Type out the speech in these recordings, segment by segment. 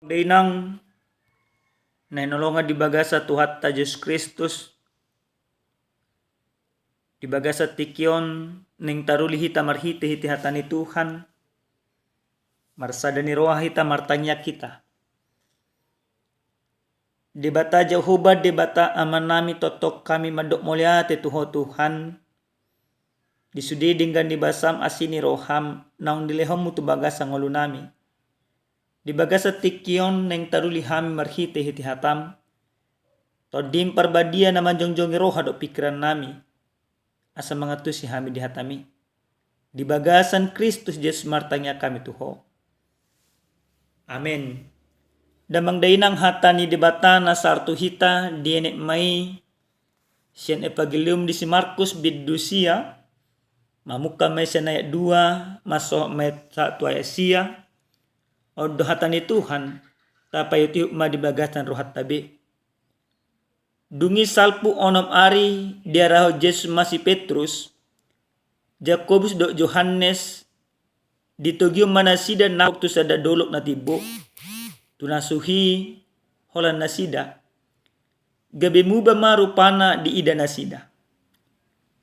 Dainang nahinolongan di bagasa Tuhan ta Yesus Kristus di bagasa tikyon ning taruli hita marhiti hiti hatani Tuhan marsada ni roha hita martanya kita di bata Jehovah di bata amanami totok kami madok mulia te Tuhan di sudi dinggan di basam asini roham naung dilehom mutu bagasa ngolunami di bagasa tikyon neng taruli hami marhite hiti hatam to dim parbadia na manjongjongi roha do pikiran nami asa mangatusi hami di hatami di bagasan Kristus Yesus martanya kami tuho. Amin. Damang dainang hatani di bata na sartu hita dienek mai sian epagilium di si Markus bidusia mamuka may siya na 2 maso may 1 ayat sia o dohatani Tuhan tapayuti ma di bagatan rohat tabi. Dungi salpu onom ari diaraho Yesus masih Petrus, Jakobus do Yohanes ditogyo manasida na waktu sada dolok na tibo tunasuhi holan nasida gabi muba marupana di ida nasida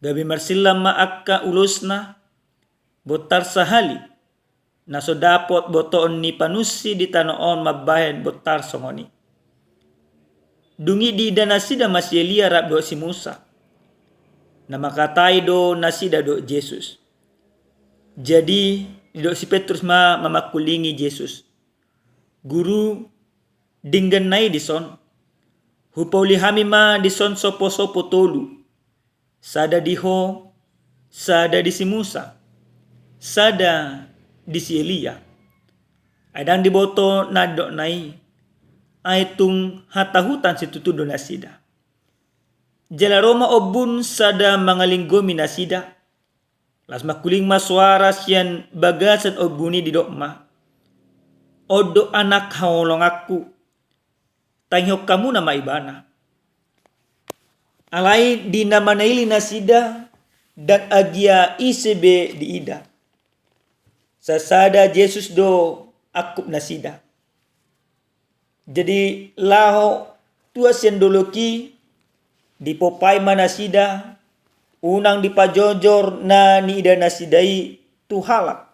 gabi marsila maakka ulusna botar sahali naso dapot botoon ni panusi di tanoon mabayan botar songoni dungi di ida nasida masih Elia rap do si Musa na makatai do nasida do Yesus jadi do si Petrus mamakulingi Yesus guru dinggan nai dison hupauli hami ma dison sopo-sopo tolu sada diho sada di si Musa sada di si Elia adang diboto nado nai aitung hatahutan situtu do nasida jala Roma obun sada mangalinggomi nasida las makuling maswara sian bagasan obuni di dokma odo anak haolong aku tanghok kamu nama ibana alai di nama naili nasida dan agia ICB di ida sasada Yesus do akup nasida jadi laho tua sendoloki di popai manasida unang di pajojor na ni ida nasidai tuhalak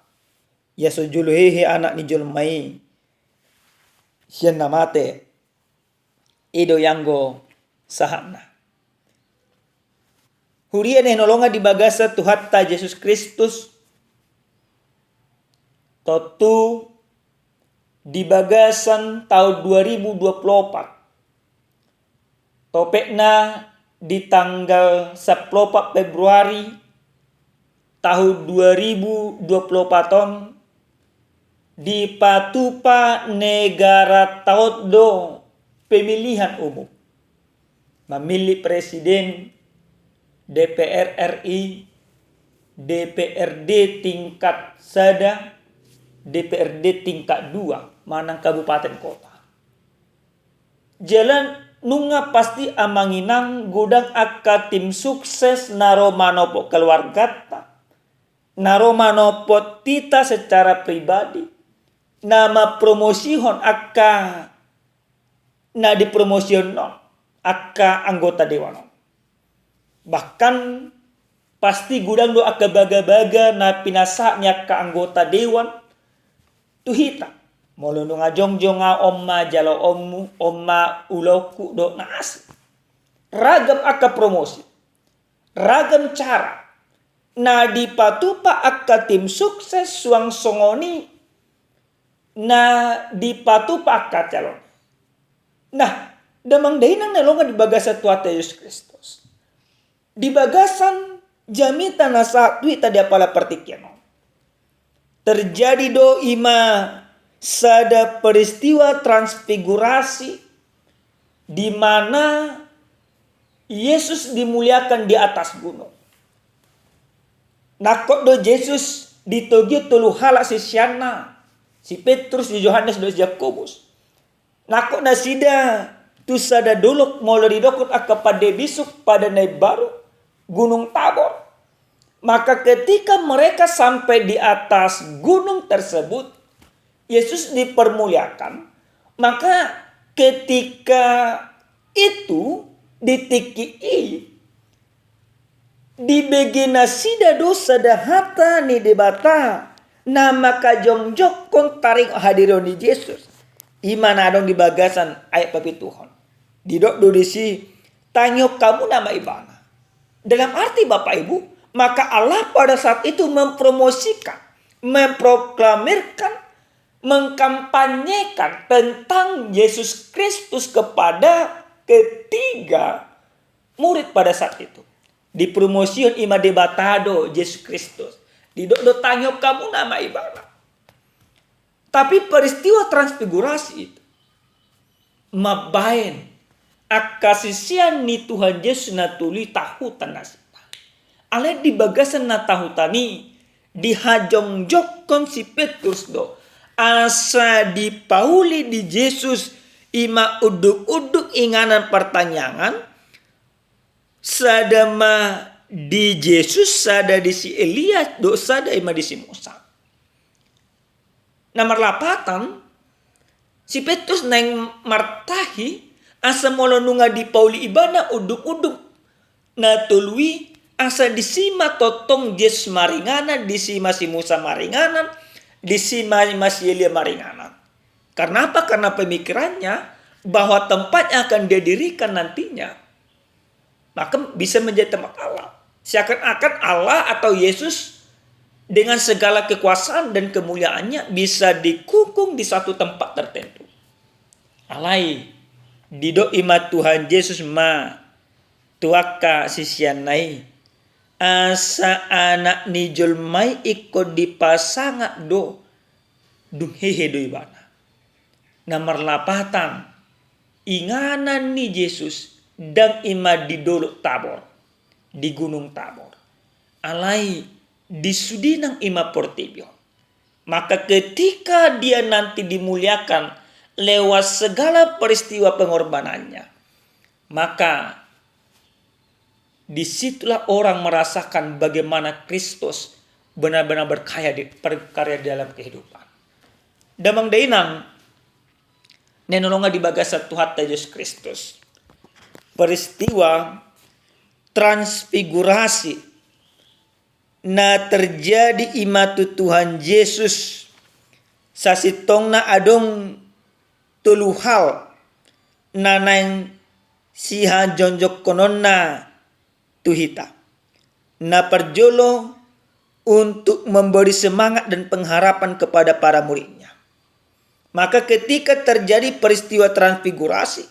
ya sojulu hehe anak ni jolmai sian namate ido yanggo sahana huria nenolonga di bagasa Tuhan ta Yesus Kristus totu di bagasan tahun 2024 topekna di tanggal 14 Februari tahun 2024 di patupa negara tahun do pemilihan umum memilih presiden DPR RI DPRD tingkat sada DPRD tingkat 2 manang kabupaten kota jalan nunga pasti amanginang gudang akka tim sukses naro manopo keluargata naro manopo tita secara pribadi nama promosihon akka na dipromosion akka anggota dewan bahkan pasti gudang do akka baga-baga na pinasanya ka anggota dewan tuhita molunung ajong-jong omma jalo ommu omma uloku do naas ragam akka promosi ragam cara na dipatupa akka tim sukses suang songoni na dipatupa akka calon nah damang dainang nalonga di bagasa tuata Yesus Kristus di bagasan jamita nasa tuita dia pala pertikian terjadi do ima sada peristiwa transfigurasi di mana Yesus dimuliakan di atas gunung. Nakot do Yesus ditogyo tulu hala si Siana, si Petrus, si Yohanes, do Jakobus. Nakot na sida tu sada dolok molo didokot akapade bisuk pada naik baru gunung Tabor. Maka ketika mereka sampai di atas gunung tersebut, Yesus dipermuliakan Maka ketika itu ditiki di begina sida dosa dah hata ni debata nama kajongjok kon tarik hadiron di Yesus. Iman adong di bagasan ayat papi Tuhan. Didok dodisi tanyok kamu nama ibana. Dalam arti Bapak Ibu, maka Allah pada saat itu mempromosikan, memproklamirkan, mengkampanyekan tentang Yesus Kristus kepada ketiga murid pada saat itu. Dipromosion ima debatado Yesus Kristus. Didok do tanyok kamu nama ibana. Tapi peristiwa transfigurasi itu mabain akasisian ni Tuhan Yesus na tuli tahutan nasita. Ale di bagasan na tahutani dihajongjokon si Petrus do. Asa di Pauli di Yesus ima uduk-uduk inganan pertanyaan. Sadama di Yesus sada di si Elias do sada ima di si Musa. Nomor 8 si Petrus neng martahi asa molo nunga di Pauli ibana uduk-uduk na tului asa disima totong Yesus maringanan disima si Musa maringanan disima si Elia maringanan. Karena apa? Karena pemikirannya bahwa tempat yang akan dia dirikan nantinya maka bisa menjadi tempat Allah. Seakan-akan Allah atau Yesus dengan segala kekuasaan dan kemuliaannya bisa dikukung di satu tempat tertentu. Alai dido imat Tuhan Yesus ma tuaka sisianai asa anak ni julmai ikut dipasangak do dung hehe do ibana. Nomor 8 inganan ni Yesus dan ima di Dolok Tabor, di Gunung Tabor. Alai di sudinang ima portibio. Maka ketika dia nanti dimuliakan lewat segala peristiwa pengorbanannya, maka disitulah orang merasakan bagaimana Kristus benar-benar berkarya dalam kehidupan. Damang dainang nenolonga di bagasa Tuhan Yesus Kristus. Peristiwa transfigurasi na terjadi imatu Tuhan Yesus sasitong na adong tuluhal nanang siha jonjok konon na tuhita na perjolo untuk memberi semangat dan pengharapan kepada para muridnya. Maka ketika terjadi peristiwa transfigurasi,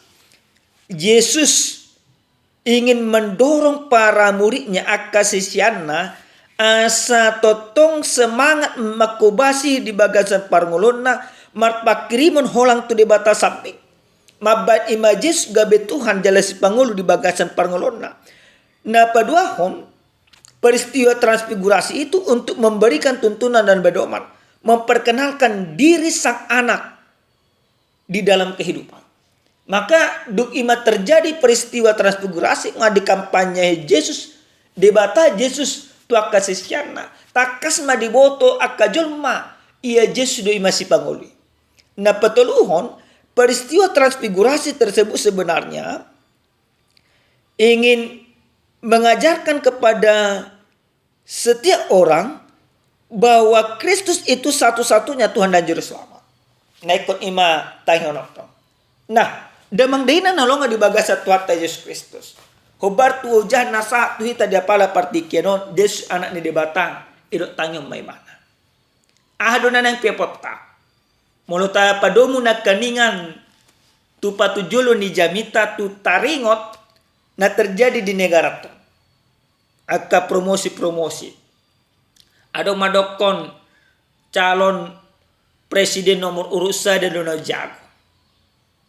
Yesus ingin mendorong para muridnya akasisianna asa totong semangat makubasi di bagasan parngolonna marpakirimun holang tu di batas samping mabat imajis gabe Tuhan jalasi pangulu di bagasan parngolonna. Nah paduahon peristiwa transfigurasi itu untuk memberikan tuntunan dan pedoman, memperkenalkan diri sang anak di dalam kehidupan. Maka duk ima terjadi peristiwa transfigurasi ngadi kampanye Yesus debata Yesus tua kasisiana takas ma diboto akajolma ia Yesus do ima si panguli. Nah petoluhon peristiwa transfigurasi tersebut sebenarnya ingin mengajarkan kepada setiap orang bahwa Kristus itu satu-satunya Tuhan dan Juru Selamat. Nah ikut ima tahyonotong. Nah damang dina nolonga di bagasa Tuhan Yesus Kristus. Hobar tu ujah nasa tu hita dia pala partikiano des anak ni debatang idot tanyong may mana. Ahado na nang piyapota. Muluta padomu na kaningan tu patujulo ni jamita tu taringot na terjadi di negara tu. Aka promosi-promosi. Ado madokon calon presiden nomor urut 1 dan Donald Jago.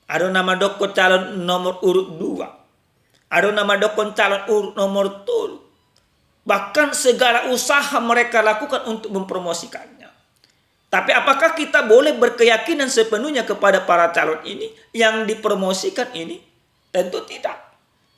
Ado nama dokon calon nomor urut 2. Ada nama dokon calon urut nomor 3. Bahkan segala usaha mereka lakukan untuk mempromosikannya. Tapi apakah kita boleh berkeyakinan sepenuhnya kepada para calon ini yang dipromosikan ini? Tentu tidak.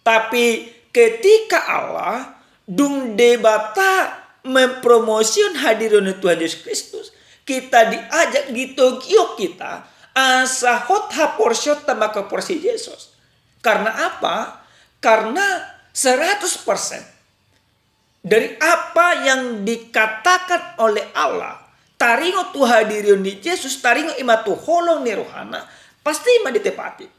Tapi ketika Allah dung debata mempromosion hadirin Tuhan Yesus Kristus, kita diajak gitu kita asa hot ha porsyon maka porsi Yesus. Karena apa? Karena 100% dari apa yang dikatakan oleh Allah, taringo tu hadirion di Yesus, taringo ima tu holong ni rohana, pasti ima ditepati.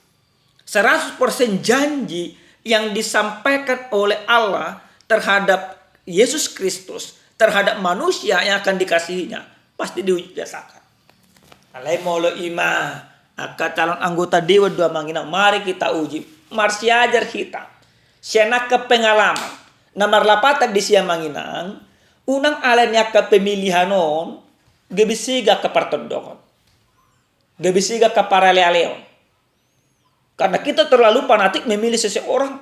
100% janji yang disampaikan oleh Allah terhadap Yesus Kristus, terhadap manusia yang akan dikasihinya, pasti diujasakan. Alai molo ima aka calon anggota dewan dua mangina, mari kita uji, mari siajar kita. Sianak ke pengalaman, namar lapatan di siya manginang, unang alanya ke pemilihanon, gebisiga ke pertondongan, gebisiga ke paralealeon. Karena kita terlalu fanatik memilih seseorang,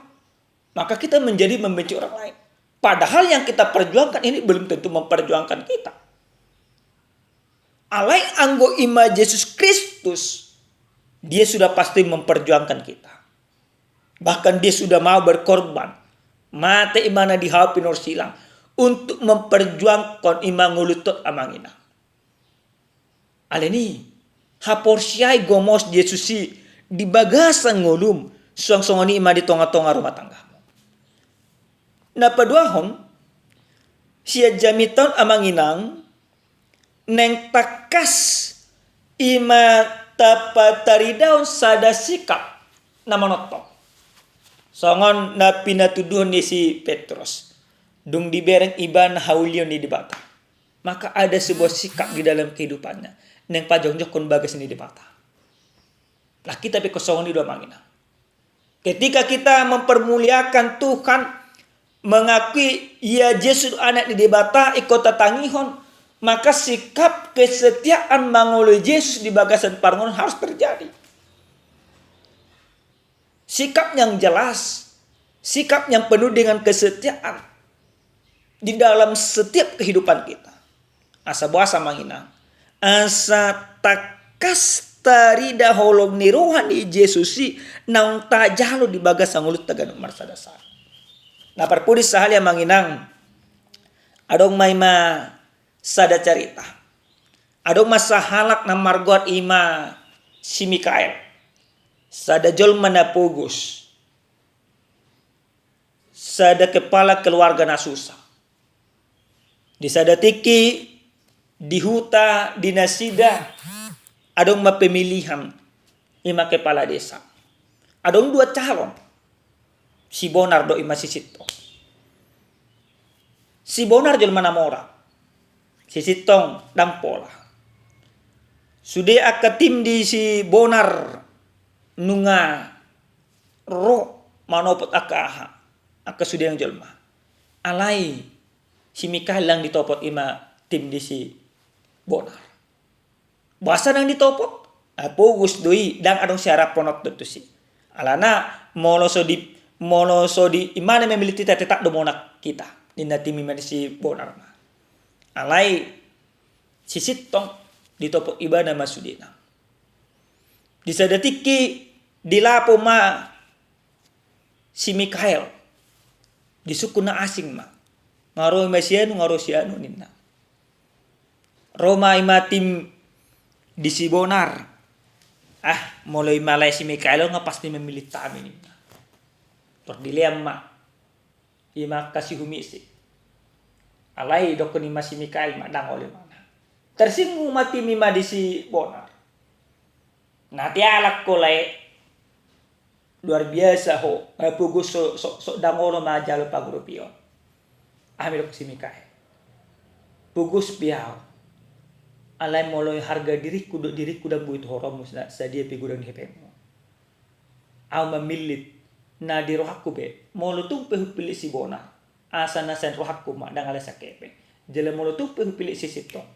maka kita menjadi membenci orang lain. Padahal yang kita perjuangkan ini belum tentu memperjuangkan kita. Alai anggo ima Yesus Kristus, dia sudah pasti memperjuangkan kita. Bahkan dia sudah mau berkorban, mate imana di hau pinor silang, untuk memperjuangkan ima ngulutot amangina. Aleni, haporsiai gomos Yesusi, di bagasan ngulum, suang-suangani ima di tonga-tonga rumah tangga. Na paduahon, siya jamiton amanginang, neng takas ima tapataridaon sada sikap na manotong. Songon na pinatuduhan ni si Petrus, dung dibereng iban haulion ni dibata. Maka ada sebuah sikap di dalam kehidupannya, neng pajongjok kon bagas ni dibata. Lah kita kosongan di dua mangina. Ketika kita mempermuliakan Tuhan, mengakui ia Yesus anak di debata ikut tatangihon, maka sikap kesetiaan mangoloi Yesus di bagasan parngon harus terjadi. Sikap yang jelas, sikap yang penuh dengan kesetiaan di dalam setiap kehidupan kita. Asa buasa mangina, asa takas tarida holong ni rohani Yesusi naung tajalo di bagasan ulut taganong marsadasar. Nah perpudis sahalia manginang, adong maima sada carita, adong masahalak na margot ima si Mikael, sada jolma na pugus, sada kepala keluarga na susah, di sada tiki, di huta, di nasida, adong mapemilihan ima kepala desa, adong dua calon, si Bonar do ima si Sitong. Si Bonar jol manamora, si Sitong dampola. Sude akatim di si Bonar nunga ro manopot akaha, aka sude yang jolma. Alai si Mikael lang ditopot ima tim di si Bonar. Bahasa nang ditopot, pugus doi dan adong syarap ponot tu si. Alana moloso di imana memilih tita tetak domonak kita. Nina timi si Bonar. Alai si Sitong ditopot ibadah masudina. Di sadatiki dilapo ma si Mikael di suku na asing ma. Ngaro sianu nina. Roma imatim di si Bonar. Mulai malay si Mikael nga pasti memilih tami nina. Tordiliam ma. Ima kasih humisi. Alai dokon ima si Mikael madang oleh mana. Tersinggung mati mima di si Bonar. Nanti alak kolai luar biasa ho. Pugus so dangono majalo pagurupio. Ambil si Mikael. Pugus piao. Alai moloi harga diriku dan buit horomus na sadia pigurang hepemo. Au memilit na di rohaku be molo tu pilih si Bonar asa na sen rohaku ma dang ala sakepe jele molo tu pilih si Sitong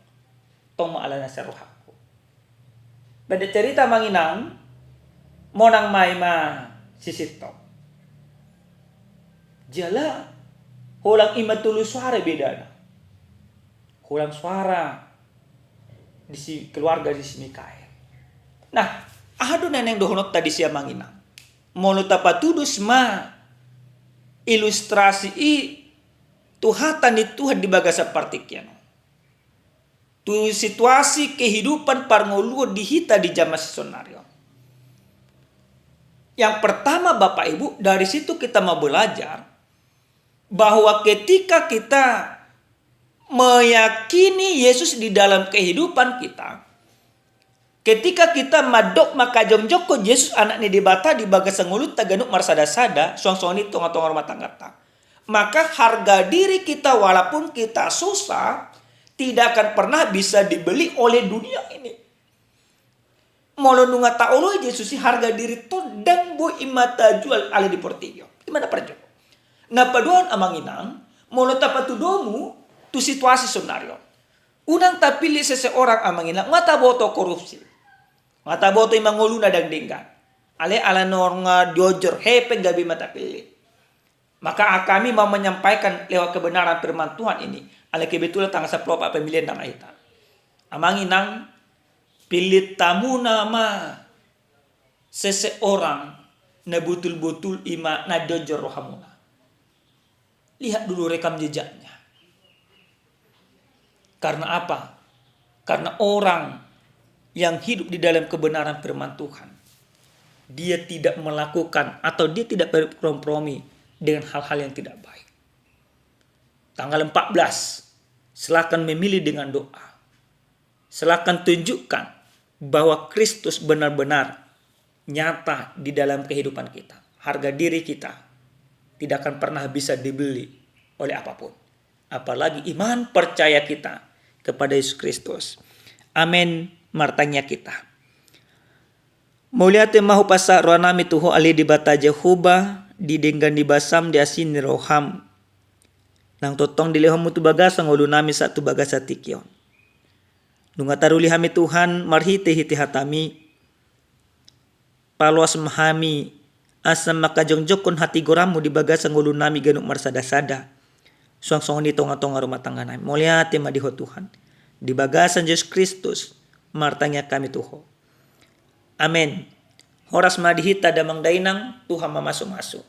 tong ma ala na sen rohaku. Beda cerita manginang monang maima si Sitong jala holang ima tulu suara beda na holang suara di si keluarga di si Mikael. Nah ado neneng dohonot tadi siya manginang molo tapatudus ma ilustrasi tuhatan di Tuhan di bagasa partikyan. Tu situasi kehidupan parngoluo dihita di zaman sesonario. Yang pertama Bapak Ibu, dari situ kita mau belajar bahwa ketika kita meyakini Yesus di dalam kehidupan kita, ketika kita madok maka jongjoko Yesus anak ni dibata di bagas sengulut taganuk marsada-sada suang-suang itu tongah-tongah rumah tangga, maka harga diri kita walaupun kita susah tidak akan pernah bisa dibeli oleh dunia ini. Molo nunga taolo Yesus harga diri to dan bo imata jual ale di portillo. Gimana perjo? Napaduan amanginang molo tapatudomu tu situasi senario. Unang tapili seseorang amanginang mata boto korupsi. Mata boto imangoluna dagdinggan. Ale ala nornga diojor hepe gabi mata pilih. Maka kami mau menyampaikan lewat kebenaran firman Tuhan ini. Ale kebetulan tanggal 10 pemilihan nama kita. Amanginang pilih tamu nama seseorang na betul-betul ima na dojor rohamuna. Lihat dulu rekam jejaknya. Karena apa? Karena orang yang hidup di dalam kebenaran firman Tuhan, dia tidak melakukan atau dia tidak berkompromi dengan hal-hal yang tidak baik. Tanggal 14, silakan memilih dengan doa. Silakan tunjukkan bahwa Kristus benar-benar nyata di dalam kehidupan kita. Harga diri kita tidak akan pernah bisa dibeli oleh apapun. Apalagi iman percaya kita kepada Yesus Kristus. Amin. Martanya kita. Muliate mahu pasa roanami tuho ali di bata Jehuba di denggan di basam di asin ni roham. Nang totong di lehom tu bagasang ulunami satu bagasa tikyon. Nunga taruli hami Tuhan marhite hiti hatami paluas mahami asam makajongjokon hati goramu di bagasang ulu nami ganuk marsada-sada suang-suang ni tonga-tonga rumah tangga nami muliate madiho Tuhan di bagasan Yesus Kristus martanya kami tuho. Amin. Horas madihita damang dainang Tuhan mamasuk-masuk.